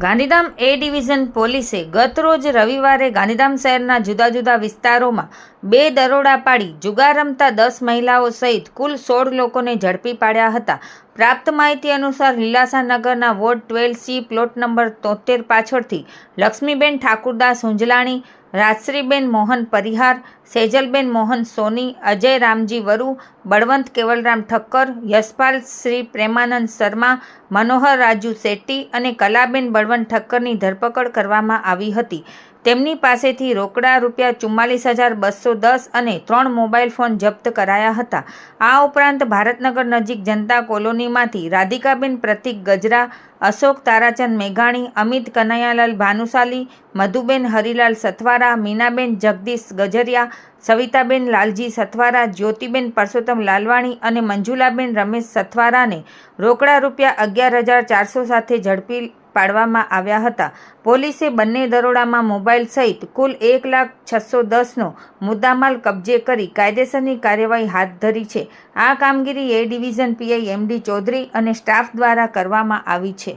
ગાંધીધામ એ division પોલીસે ગતરોજ રવિવારે ગાંધીધામ શહેરના જુદા જુદા વિસ્તારોમાં 2 દરોડા પાડી જુગાર રમતા 10 મહિલાઓ સહિત કુલ 16 લોકોને ઝડપી પાડ્યા હતા। પ્રાપ્ત માહિતી અનુસાર લીલાસા નગરના વોર્ડ 12C પ્લોટ નંબર 73 પાછળથી લક્ષ્મીબેન ઠાકુરદાસ હુંજલાણી, રાજશ્રીબેન મોહન પરિહાર, સેજલબેન મોહન સોની, અજય રામજી વરુ, બળવંત કેવલરામ ઠક્કર, યશપાલ શ્રી પ્રેમાનંદ શર્મા, મનોહર રાજુ શેટ્ટી અને કલાબેન બળવંત ઠક્કરની ધરપકડ કરવામાં આવી હતી। તેમની પાસેથી રોકડા ₹44,210 અને 3 મોબાઈલ ફોન જપ્ત કરાયા હતા। આ ઉપરાંત ભારતનગર નજીક જનતા કોલોનીમાંથી રાધિકાબેન પ્રતિક ગજરા, અશોક તારાચંદ મેઘાણી, અમિત કનૈયાલાલ ભાનુશાલી, મધુબેન હરિલાલ સથવારા, મીનાબેન જગદીશ ગજરિયા, સવિતાબેન લાલજી સથવારા, જ્યોતિબેન પરસોત્તમ લાલવાણી અને મંજુલાબેન રમેશ સથવારાને રોકડા ₹11,400 સાથે ઝડપી પાડવામાં આવ્યા હતા। પોલીસે બંને દરોડામાં મોબાઈલ સહિત કુલ ₹1,06,10નો મુદ્દામાલ કબજે કરી કાયદેસરની કાર્યવાહી હાથ ધરી છે। આ કામગીરી એ ડિવિઝન પીઆઈ MD ચૌધરી અને સ્ટાફ દ્વારા કરવામાં આવી છે।